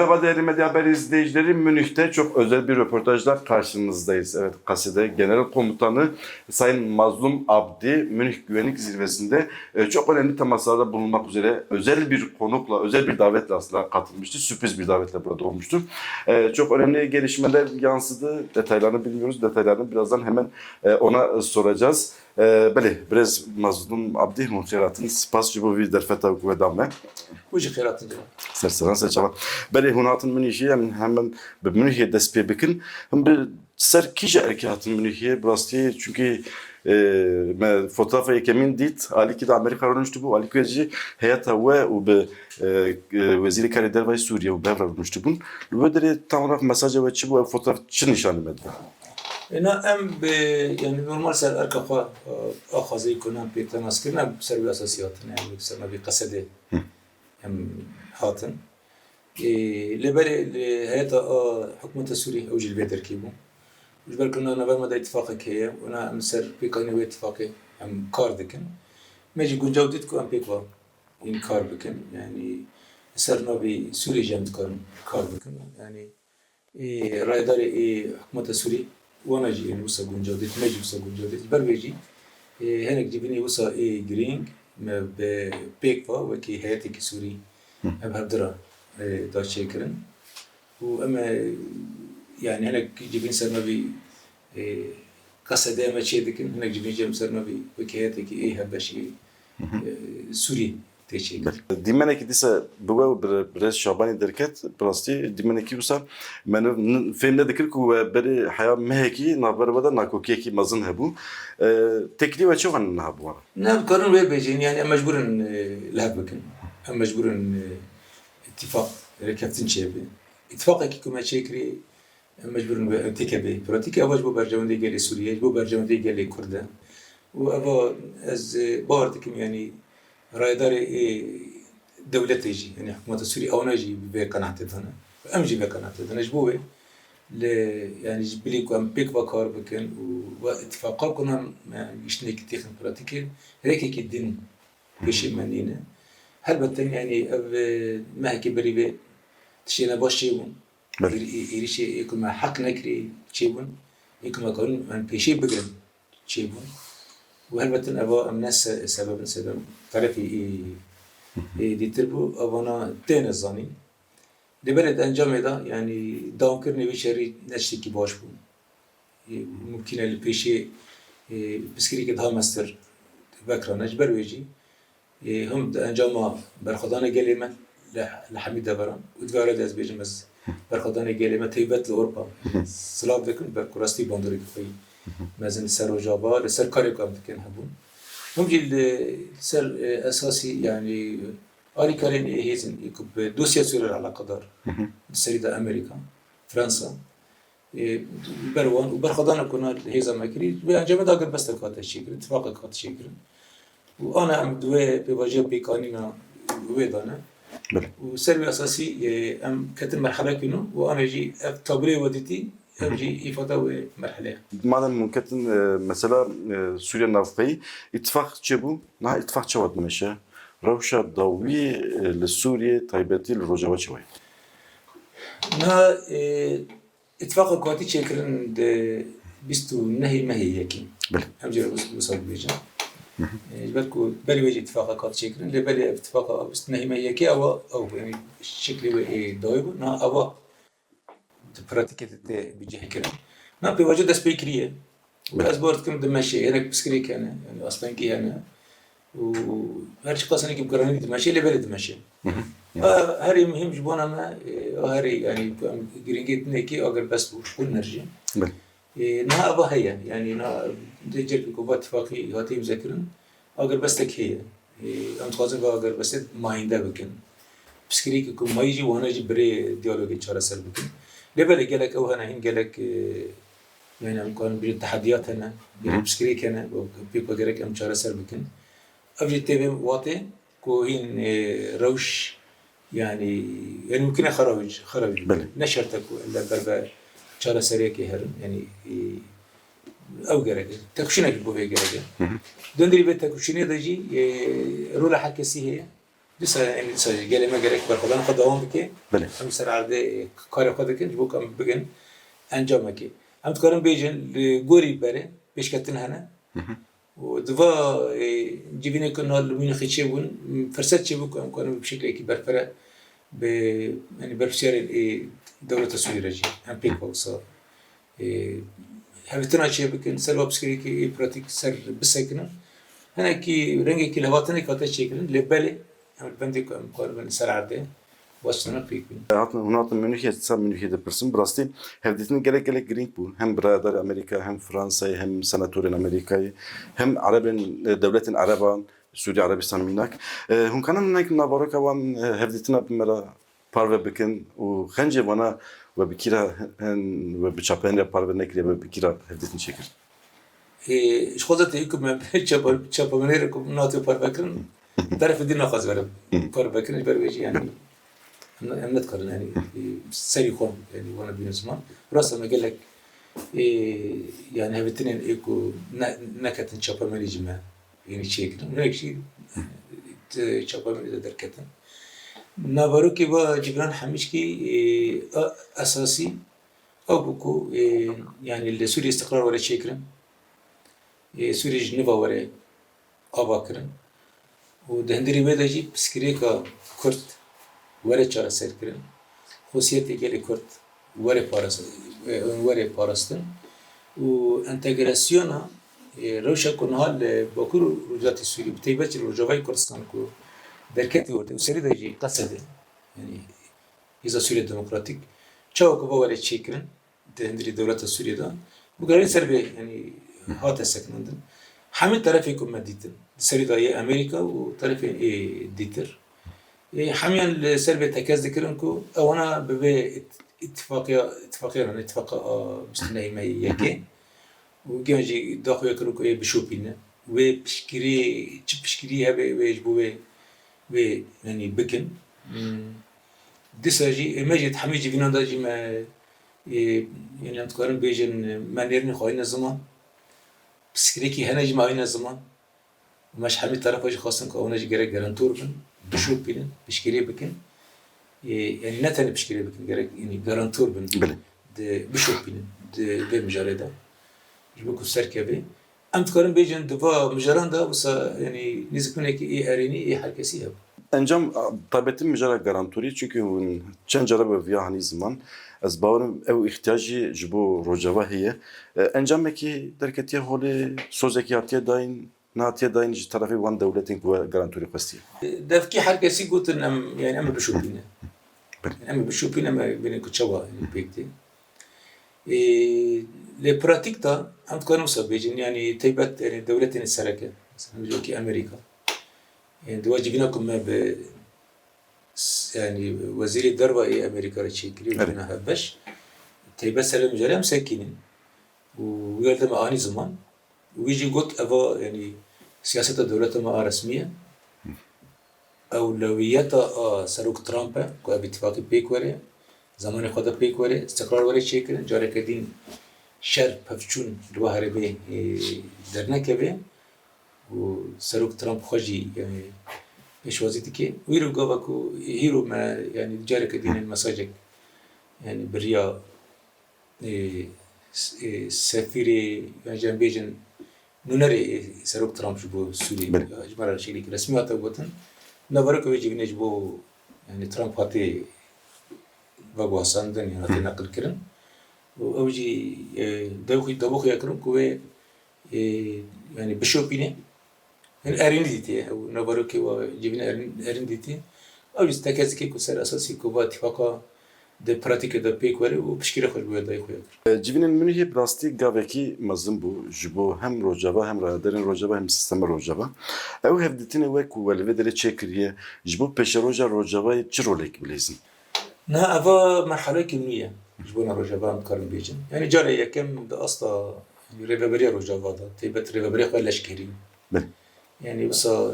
Merhaba değerli Medya Haber izleyicileri. Münih'te çok özel bir röportajla karşınızdayız. Evet, KASİ'de Genel Komutanı Sayın Mazlum Abdi Münih Güvenlik Zirvesi'nde çok önemli temaslarda bulunmak üzere özel bir konukla, özel bir davetle aslında katılmıştı. Sürpriz bir davetle burada olmuştu. Çok önemli gelişmeler yansıdı. Detaylarını bilmiyoruz. Detaylarını birazdan hemen ona soracağız. بله برز مظلوم عبدی منخراتن سپاس جبو وی در فتا و دامه وجه خيرات جوا سرسران سرچما بله هناتن منیشی hemen به منیه دست پی بکن هم به سر کیج erkatın منیه براستی çünkü fotoğrafı kemin dit Ali ki de Amerika olmuştu bu Ali Kuyeci hayata ve be veziri kare dervay Suriye ve Bevra olmuştu bun ve de tamam mesajı ve bu fotoğraf çın nişanı medde. أنا يعني نورمال سر أركخا أخذي كنا بيتناس كنا سر بأساسياتنا يعني سرنا بقصده هم هاتن لبري هيئة حكومة سوريا أوجي البيت تركيبه وجبر كنا نبى مدى اتفاقك هي وأنا مسر بيكاني واتفاقي هم كاردكن ما يجي جودتكم أم بيكوا إن كاردكن يعني سرنا بسوريا جامد كاردكن يعني رايداري حكومة سوريا وانا جي يعني وصا جونجوديت ماجي وصا جونجوديت بربيجي هناك جبني وصا جرينج ما بيكفا وكي هاتي كسوري ام هبدرا دا شيكرن واما يعني هناك جبين سرنا بي قصدا ما تشيدكن هناك جبين جم سرنا بي وكي هاتي كي هبشي سوري تشيكر Dimene ki dise bu biraz şabani derket plasti dimene ki usa men filmde dikir ku beri haya meheki naber nakoki ki mazın hebu tekli ve çok anna hebu. نعم قانون وين بيجين يعني مجبور لهبكن مجبور اتفاق ركبتين شيء اتفاق كي كما شيكري مجبور تكبي براتيكا واجبو برجمون دي قال سوريا واجبو برجمون دي قال كردان وابا از بارتكم يعني رايداري دولة تيجي يعني حكومة سوريا أو نجي بقناعتنا أمجي بقناعتنا جبوه يعني جبليكو أم بيك بكار بكن واتفاقا كنا يشتني كتيخن براتيكي هيك الدين بشيء منينا هل بتن يعني ما هيك بريبة تشينا باش شيبون يريشي يكون ما حق نكري شيبون يكون ما كون من بشيء بقرن شيبون وهل بتن أبا الناس سبب تعرفي دي تربو أبانا تين الزاني لبلد أنجام ده يعني داون كرني بشري نشتي كي باش بون ممكن البيشي بسكري كده ماستر بكرة نجبر ويجي هم أنجام برخدانة جلمة لحميدة برام وتقارد از بيجمز برخدانة جلمة تيبت لأوروبا سلاف دكن بركوراستي باندوري كفاي مازن سر وجابا لسر كاريكام دكن هبون هم جيل سر أساسي يعني آلي كارين هيزن يكب دوسيا سوريا على قدر السريدة أمريكا فرنسا بروان وبرخدانا كنا هيزا ماكري بأنجام داقر بس تكات الشيكر اتفاق كات الشيكر وأنا أم دوي بواجه بيكانينا ويدانا وسر أساسي أم كتن مرحلة كنو وأنا جي تابري وديتي أجي إفادة مرحلة. Madem mümkün mesela Suriye navfeyi ittifak çebu, na ittifak çavat meşe. Ravşa davi le Suriye taybeti le Rojava çavay. Na اتفاق كواتي شكرن بيستو نهي ما هي يكين. بله. هم جرى وصل بيجا. بالكو بالي وجه اتفاق كواتي شكرن لبالي اتفاق بيست نهي ما هي يكي أو يعني شكلي دايبو نا أو براتيكة بيجي كده. نا بيواجه دس بيكريه. وأسبوع كم دمشي هناك بسكري كأنا يعني أصلاً كي أنا وهرش قصني كي بقراني دمشي لبالي دمشي. هاري مهم جبونا ما هاري يعني جرينجيت نيكي أقر بس بقول نرجع. نها أبا هي يعني نا تجرب كوبات اتفاقي هاتي مذكرن أقر بس تك هي أم تقازن أقر بس ما عنده بكن بسكري كم ما يجي وانا يجي بري ديالوجي شارع سر بكن لبلا جالك أو هنا هين جالك يعني أمكان بيجي تحديات هنا بسكري كنا بيبقى جالك أم شارع سر بكن أبجي تبي واطي كوهين روش يعني ممكن خراج نشرتك إلا بربا شارع سريع كهرن يعني أو جرجة تكشينك بوفي جرجة دندري بيت تكشيني دجي رولا حكسي هي Disa yani disa geleme gerek var. Kadan devam ki. بله Hem serarde kare kadıkın bu kam bugün encam ki. Hem tukarım bejin gori bere beşkatin hana. و دفا جبيني كنا لمين خيشيبون فرصات شيبون كانوا بشكل كي برفرة ب يعني برفسير دولة السورية رجع هم بيك بوصا هفتنا شيء بكن سلوا بسكري كي براتيك سر بسكنا هنا كي رنجي كي لهواتنا كاتش شيء كن لبالي هم البندي كم قارن سر عرضه واشتنا بيك بين Hatun Münih'e sen Münih'e de pırsın. Burası hevdetini gerek green bu. Hem birader Amerika hem Fransa'yı hem senatörün Amerika'yı hem Arabın devletin Araban Suudi Arabistan minak. Hunkanın nek nabaraka van hevdetine bimera parve bikin u khanje bana ve bikira ve biçapen parve nekle ve bikira hevdetini çekir. شخصت يكون تشابا منيركم ناتي باربكرن تعرف دينا خاص برا باربكرن بربيجي يعني أنا نذكر يعني سري خون يعني وانا بين زمان راسا ما قال لك يعني هبتنين ايكو نكت تشابا منيجما يعني شيء كده هناك شيء تشابا منيجا دركتن ناباروكي با جبران حميشكي أساسي أو بكو يعني السوري استقرار ولا شيء كده سوري جنيفا وره آبا کرن و دهندری بيدا جي بسكريكا كرد وره چارا سر کرن خوصيتي گل كرد وره پارستن و انتگراسيونا روشا كنهال باكور رجاتي سوري بتيبات الرجاوي كردستان كو دركتي ورده و سري دا جي قصده يعني إذا سوريا ديمقراطيك چاو كبا وره چي کرن دهندری دولت سوريا دا بقرارين سربي يعني هذا سكنندن حمل طرفيكم مديتن سري داي أمريكا وطرفين ديتر حميان السربي تكاز ذكرنكو أو أنا ببي اتفاقية مستناي ما يكي وجانجي داخل يكرنكو بشوبينا وبشكري هبي ويجبو يعني بكن دساجي ماجد حميجي بينا داجي ما يعني أنتقارن بيجن ما نيرني خاين زمان بسكريكي هنا جماعينا زمان ومش حمي طرف وجه خاصن كأونا جرا جرانتور بن بشوف بين بشكري بكن يعني نتاني بشكري بكن جرا يعني جرانتور بن بله ده بشوف بين ده بمجرده يبقوا سركبي أم تقارن بيجن دفا مجران ده بس يعني نزكونه كي أريني حركسيها Encam tabiatin mücadele garantörü çünkü çen carabe via hani zaman az bağırım ev ihtiyacı jibo rojava hiye encam ki derketiye hole sözeki hatiye dain natiye dain ji tarafı van devletin bu garantörü kasti. دافكي حركسي قلت إن يعني أما بشوف بينا يعني أما بشوف بينا ما بين كتشوا يعني بيكتي لبراتيك دا أنت كانوا سبيجين يعني تيبت يعني دولتين السركة مثلا بيجوكي أمريكا يعني دواجبينكم ما ب يعني وزير الدربة إيه أمريكا رتشيكري وبنا هبش تيبت سلام جريم ساكنين وقال ما أني زمان ويجي قلت أبا يعني سياسة الدولة ما رسمية أولوياتها سروق ترامب كاتفاق بيكوري زمان خدا بيكوري استقرار وري شيكر جاري كدين شر بفچون الوهر به درنا كبه وسروق ترامب خجي يعني ايش وزيتي كي ويرو قبكو هيرو ما يعني جاري كدين المساجك يعني بريا سفيري جنبيجن نونري سروق ترامب شبو سوري اجمال الشيء رسميات وطن نبرك ويجي نجبو يعني ترامب هاتي بقوا ساندن يعني هاتي نقل كرن وأوجي دوخي يكرم كوي يعني بشوبينه يعني أرين ديتي أو نبرك وجبنا أرين ديتي أو يستكاز كي كسر أساسي كوبا اتفاقا de pratik de pek veri u pişkire xoş bu yadayı koyar. Civinin Münih'e plastik gaveki mazın bu jibo hem rojava hem raderin rojava hem sistema rojava. Ev hevdetine ve kuvveli ve dere çekiriye jibo peşe rojava çi rolek bilezin. Na ava merhale kimliye jibona rojava mkarın bejin. Yani cari yakem de asla reveberiya rojava da tebet reveberiya xoş leşkeri. Yani basa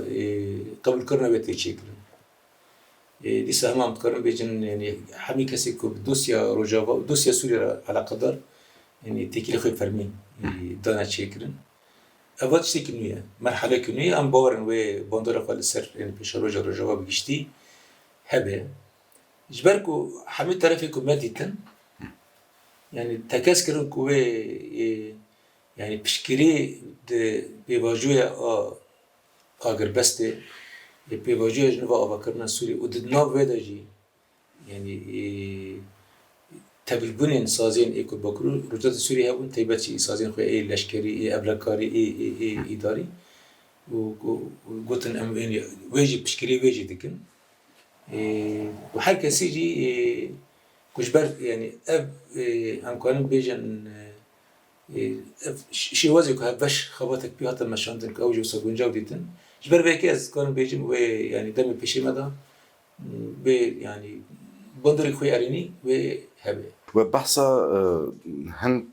kabul kırna ve teçekirin. لسه هم متقارن بيجن يعني حمي كسيكو دوسيا روجافا دوسيا سوريا على قدر يعني تيكي لخوي فرمين دانا تشيكرن اول تشتي كنوية مرحلة كنوية ام باورن و باندور خال السر يعني بشروجة رجوا بجشتي هبه جبركو حميد طرفكم ماديتن يعني تكاسكرن كوي يعني بشكري بيواجوية اگر بسته بيواجوية جنوبا آباکرنا سوري وددنا ويدا جي يعني تبلبونين سازين ايكو بكرو رجال سوري هبون تيبتشي سازين خوي اي لشكري اي ابلكاري اي اداري وقلتن ام يعني ويجي بشكري ويجي دكن وحال كسيجي كشبر يعني اب ام كانن بيجن شي وزيك هبش خبطك بيها المشاندن كاوجو سجونجا وديتن جبر بيكي از كانن بيجن و يعني دم بيشي مدا يعني بندري خوي اريني و هبه وبحثا هن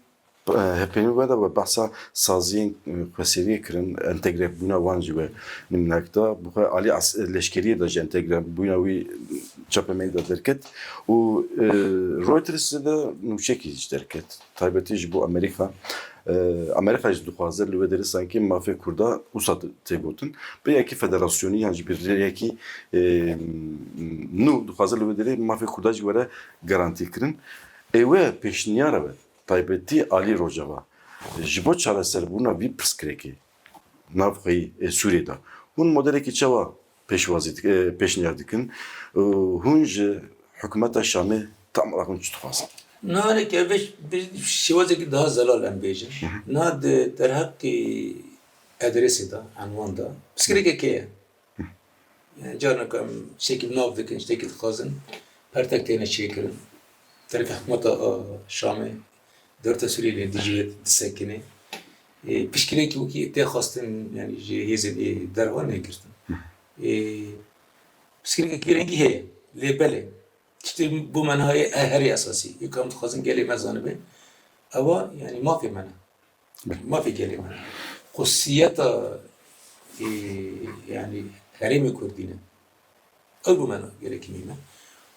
هپینی ودا و بحثا سازین خسیری کرن انتگره بونا وانجی و نمنکتا بخواه علی لشکری داشت انتگره بونا وی چاپمه دا درکت و رویترس دا نوشکی جی درکت تایبتیش بو امریکا Amerika ji dixwaze li wê derê sanki mafê Kurda wisa têgotin bi yekî federasyonî yan jî bir rêyekî nû dixwaze li wê derê mafê Kurda jî were garantî kirin. Wê pêşniyara ve taybetî Alî Rojava ji bo çareserbûna vî pirsgirêkê navxeyî Sûriyê da hûn modelekî çawa pêşniyar dikin hûn ji hikûmeta Şamê tam olarak hûn çi dixwazin. نه که به شوازی که ده زلال ام بیجن نه در حق ادرسی دا عنوان دا بسکری که yani جانا کم شکل ناف دکن شکل خازن پرتک تینه شکرن طرف حکومت شامه دولت سوریه دیجیت دسکنه پیشکلی که وکی ته خواستن یعنی هیزن دروان نگرتن بسکری که رنگی هی لیبله işte bu manhaya ehri esası. Yıkam tıkazın gelemez be. Ama yani mafi mana. Mafi gelemez. Kussiyata yani haremi Kurdine. Al bu mana gerekmeyme.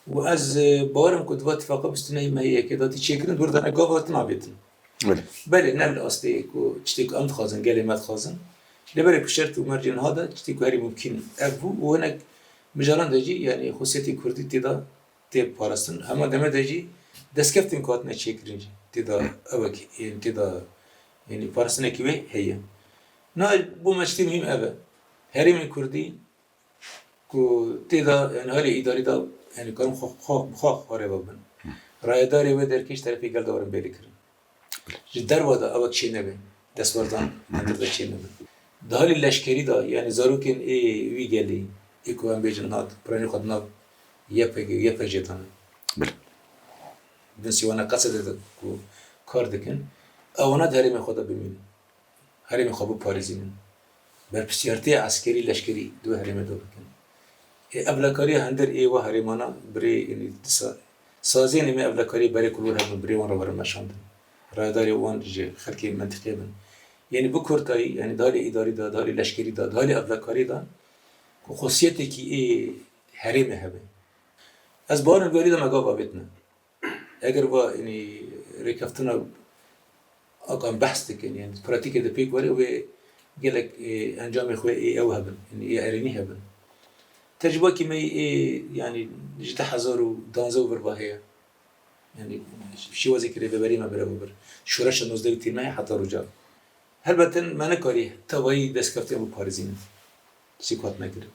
Ve az bağırım kutba ittifaka üstüne heye keda teşekkürün buradan agavatın abetin. Beli nevle asli ko işte am tıkazın gelemez khazın. Lebere kuşert u mercin hada işte ko heri mümkün. Bu ve nek mijaran daci yani hussiyeti Kurdi tida te parasın ama demedeci deskeftin katına çekirince tida evak tida yani parasını ekibi heye. Na bu meşte mühim eve. Herimin Kurdi ku tida yani hali idari da yani kanun khokh hare babın. Rayadari ve derkeş tarafi gel davarın belikirin. Dervada evak çiğnebe. Desvardan andır da çiğnebe. Dahil leşkeri da yani zarukin vi geldi. İko ambejin nad prani khadnav yapacak tane. Ben sivana kasede ku kar dikin. Avana derime khoda bimin. Harime khabu Paris'in. Berpsiyarti askeri leşkeri du harime do bikin. Ablakari hander ve harimana bre yani sazin mi ablakari bare kulur hem bre wan var maşandı. Radari wan je khalki mantıqi ben. Yani bu kurtayı yani dali idari da dali leşkeri da dali ablakari da خصوصیتی که حریم هبه از بارن ولی دم اگه بابتنا اگر با یعنی رکفتنا اقام بحث دکن یعنی پراتیک دپیک ولی و گلک انجام خوی او هبن یعنی ارینی هبن تجربه کی می یعنی جت 1012 برباهه yani شی وزی کری ببری ما برابر شورش 19 تیمه حتی رجال البته من کاری توایی دستکفتی ابو پاریزین سیکوات نکرد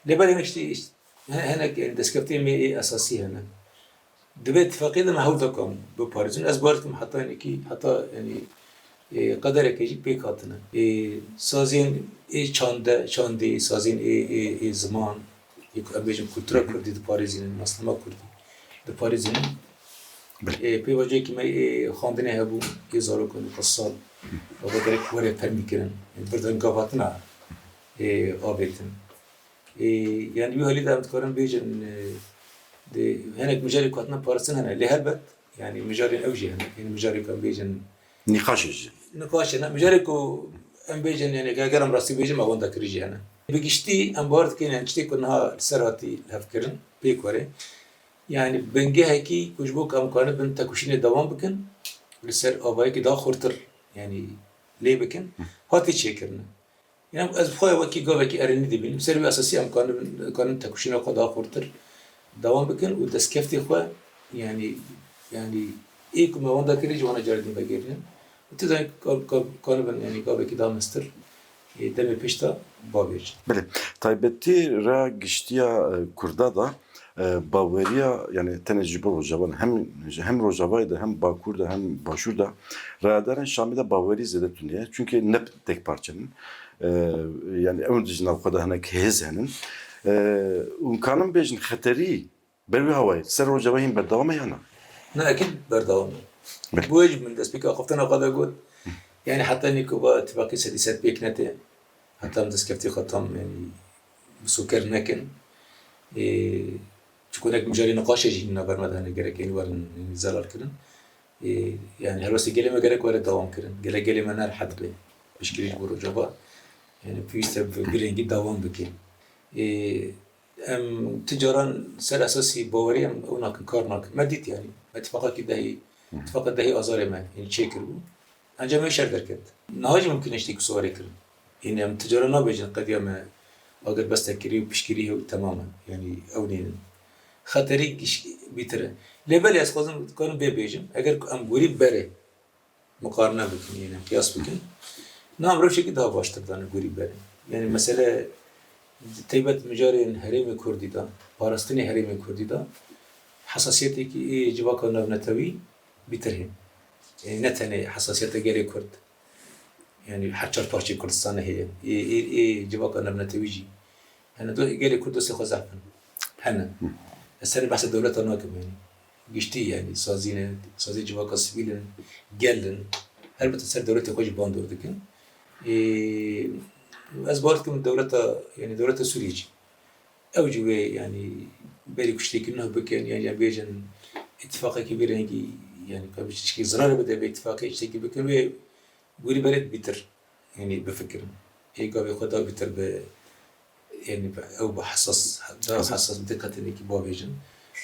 لبالي مشتي هنا دسكبتين مي أساسية هنا دبيت فقيدة ما هو ذكام بباريس أزبارتكم حتى يعني كي حتى يعني قدرك يجي بيكاتنا سازين چانده سازين زمان يكون كولتورا كردي دباريزين مسلمة كردي دباريزين بيواجه كي ما خاندنه هبو يزارو كن قصال وقدرك ورا فرمي كرن بردن قافتنا آبتن yani bir hali davet karan bejin de henek mücadele katna parasın hene lehelbet yani mücadele evci hene yani mücadele kan bejin nikaş hene mücadele ko em bejin yani gagaram rasti bejin ma onda kirici hene bigişti em bard ken yani işte kunha serati lafkirin pekore yani benge heki kujbo kam kanı ben takuşine devam bikin liser abay ki daha khurtur yani لێ بکەن هاتی چێکردن yani ez bixwe wekî gavekî erênî dibînim ser vê esasî em kanin tekuşîna xwe daha xurtir devam bikin û destkeftê xwe yani ê ku me wenda kirî ji wana carê din vegirînin û tu zanî kanibin yani gavekî daha mestir demê pêş de bavêjin. Belê. Taybetî ra giştiya Kurda da baweriya yani tenê ji bo Rojavan hem Rojavayê de hem Bakur da hem Başûr da radarên Şamê de bawerî zêde tuniye. Çünkü ne tek parçanın yani ew dijî nav xwe de hinek hêz henin. Û kanin bêjin xeterî ber wî hawayê ser Rojavayê hîn berdewam e yana? Ne ekîd berdewam e. Bu hêj min destpêka xeftena xwe de got yani heta nîku va ittifaqê sedî sed pêk nete heta em destkeftê xwe tam yani bisûker nekin çünkü nek mijarê niqaşê jî hîn ber me de hene gerek yani werin zelal kirin yani helwestê gelê me gerek were dewam kirin gelê me nerhed be piştgirî ji bo Rojava yani pêwîst e bi rengî dewam bike em ti caran ser esasî bawerî em ew nakin kar nakin me dît yani ittifaqekî dehî azarê me yani çê kirbû encamê şer derket niha jî mimkün e tiştê ku swarê kirin yani em ti caran nabêjin qediya me ager bestekirî û piştgirî hew temamen yani ew nênin xeterî bîtir e lêbelê ez xwazim dikarim vê bêjim eger em gorî berê muqarene bikin yani em qiyas bikin na em rewşekî daha baştir dane gorî berê yani mesele taybet mijarên Herêmê Kurdî da parastinê Herêmê Kurdî da hesasiyetêkî ê civaka navnetewî bîtir hyn yani ne tenê hesasiyeta gelê Kurd yani her çar parçeyê Kurdistanê heye ê civaka navnetewî jî yani gelê Kurd destê xwe zehfin hene ez serê behsa dewleta nakim yani giştî yani sazî civaka sivîlin gelin helbette ser dewletê xwe jî bandor dikin ez bawer dikim dewleta Sûriyê jî ew jî wê yani berî ku ştêkî nû bikin yani bêjin ittifaqekî vê rengî yani tişkî zirarê bide vê ittifaqê ştêkî bikin wê gorî berê bîtir yani bifikirin ê gavê xwe da bîtir bi yani ew bi hesas dikkatinekî bavêjin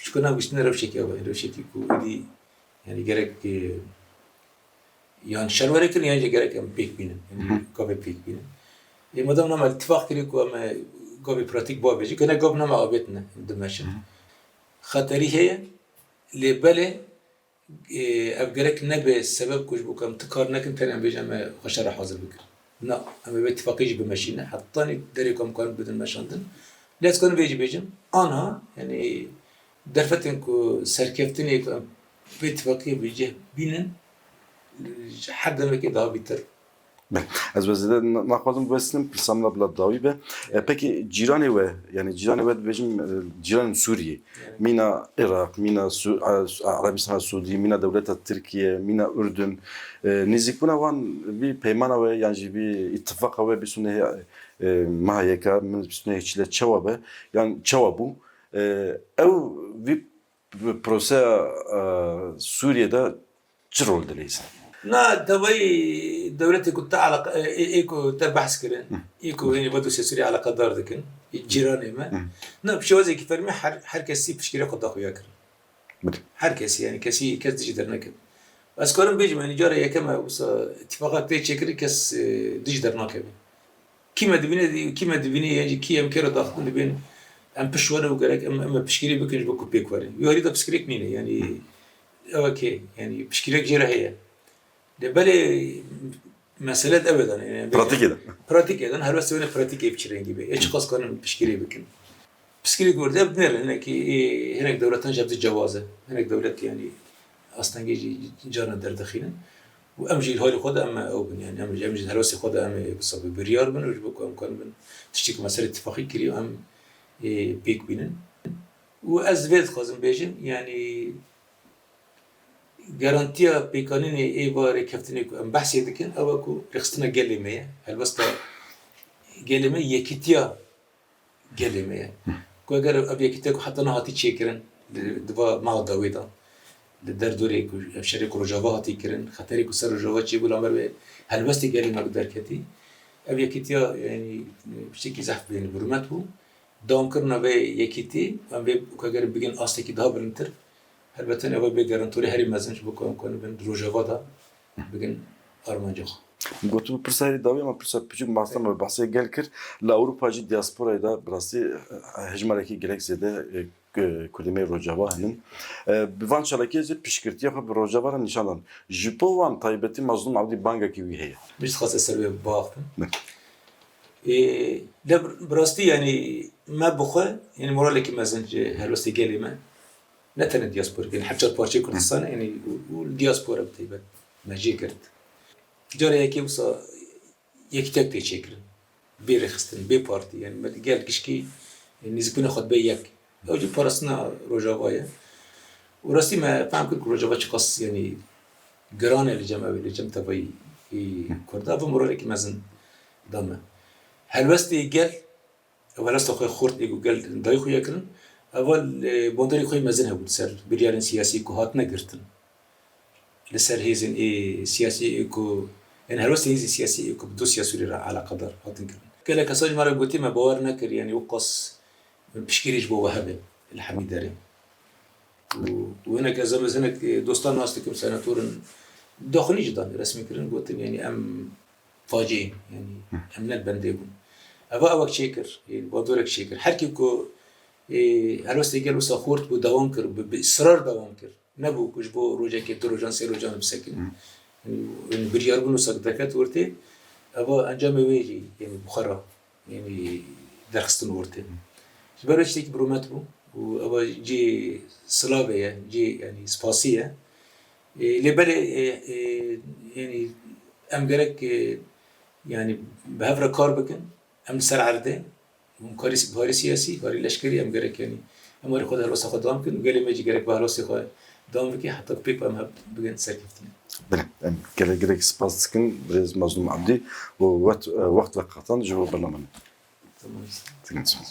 çünkü nav giştine rewşekî ew e rewşekî ku êdî yani gerek yan şer were kirin yan jî gerek em pêk bînin yani gavê pêk bînin madem nema ittifaq kirî ku em gavê pratik bavêjî kene gav nema avêtine dimeşin xeterî heye lêbelê ev gerek nebe sebeb ku ji bo ku em ti kar nekin tenê em bêjin em ê xweşera hazir bikin na em ê vê ittifaqê jî bimeşîne hetanî derê ku em karin bidin meşandin lê ez karim vê jî bêjim anha yani derfetên ku serkeftinê ku em vê ittifaqê bêcih bînin her demekê daha bîtir. Ez vezide naxwazim westinim pirsamla bila dawî be. Peki cîranê we yani cîranê we dibêjim cîranên Sûriyê mîna Iraq, mîna Arabistan Sûdî, mîna dewleta Tirkiye, mîna Ürdün nêzîkbûna wan vî peymana we yan jî vî ittifaqa we bîsûnê mahiyeka min bîsûnê çile çawa be yan çawa bû ew vî proseya Sûriyêde çi rol dileysin? Na tevayî devletê ku te ku te behs kirin ku yani bedû Sûriyê alaqedar dikin cîranê me na bi şewazekî fermî her kesî piştgirê xwe daxuya kirin her kesî yani kes dijî dernekin ez karim bêjim yani cara yekem e wisa ittifaqa tê çêkirî kes dijî dernakeve kî me dibînî yani kî em kêre daxibin dibên em piş were û gerek em piştgirî bikin ji bo ku pêk werin wî herî de piştgirêk nîne yani ew kê yani piştgirêk jê re heye belê mesele evet yani pratik eden her west wene pratik ev çiren gibi hiç qas kanin pişkirî bikin pişkirî gorde bner hinekî hinek devletan jebdi cewaze hinek devlet yani aslında cana derdaxînin û em jî halî xwe de em ew bin yani em jî her westê xwe de em bisabî biryar bin ji bo ku em karin bin tiştî ku mesele ittifaqî kiriye em pêk bînin û ez vê dixwazim bêjim yani garantiya pêkanînê êva rêkeftinê ku em behsê dikin ew e ku rêxistina gelê me ye helbesta gelê me yekîtiya gelê me ye ku eger ev yekîtiya ku heta nehatî çêkirin diva mala dawê da li derdorê ku ev şerê ku Rojava hatî kirin xeterê ku ser Rojava çêbû lamber wê helbestê gelê me bi derketî ev yekîtiya yani tiştekî zehf bêne birûmet bû dawamkirina vê yekîtî em vê ku eger bigin astekî daha bilintir helbette ev bê garantorê herî mezin ji bo ku em karin bin Rojava da bigin armanca xwe Gotu pirsayı davi ama pirsa küçük maslam bahse gel kir la Avrupacı diasporayı da burası hecmaleki gerekse de kulime Rojava'nın bivan çalakezi pişkirtiye bir Rojava nişanlan. Jipovan taybeti mazlum abdi banga ki heye. مش خاصة سلبية بباختن نعم. لا براستي يعني ما بخوا يعني مورالك مثلا هلوستي قالي ما نتنا دياسبور يعني حتى البارتي كردستان يعني والدياسبورا بتيبت ما جي كرت جاري يكي وصا يكي تك تشكر بير خستن بي بارتي يعني ما قال كشكي نزكون خد بي يك او جي بارسنا روجافايا وراستي ما فهم كل روجافا قص يعني جران اللي جمع تبعي كردا بمرالك مثلا دامه هلوستي قال ولست خوي خورت يقول قال داي خويا كرن اول بوندري خوي مازن هبول سر بريال سياسي كو هات نقرتن لسر هيزن سياسي كو يعني هلوستي هيزن سياسي كو بدو سياسي على قدر هاتن كرن قال لك اساج مره قلت ما باور نكر يعني وقص بشكيريش بو وهبه الحميد داري وهنا كذا مثلا دوستان ناستكم سناتورن داخلي جدا رسمي كرن قلت يعني ام فاجئين يعني امنا البنديبون ابا اوك شيكر يعني بادورك شيكر هر کی کو هلوستی گل وسا خورد بو دوام کر باصرار دوام کر نبو کش بو روجا کی دروجان سي روجان بسكن يعني بريار بنو سقدكت ورتي ابا انجام ويجي يعني بخرا يعني درخستن ورتي برشتك برومات بو وابا جي سلافيا جي يعني سباسيه لبالي يعني ام gerek يعني بهفرة كاربكن ام سر عرده ومكاري بهاري سياسي هاري لشكري ام gerek يعني ام وري خدها الوسخ دام كن قال لي ما يجي gerek بهالوسخ دام كي حتى بيك ام بجن سركفتين بله gerek spastikın biraz mazlum abdi ve vakt vakatan cevap برنامج تمام تنسون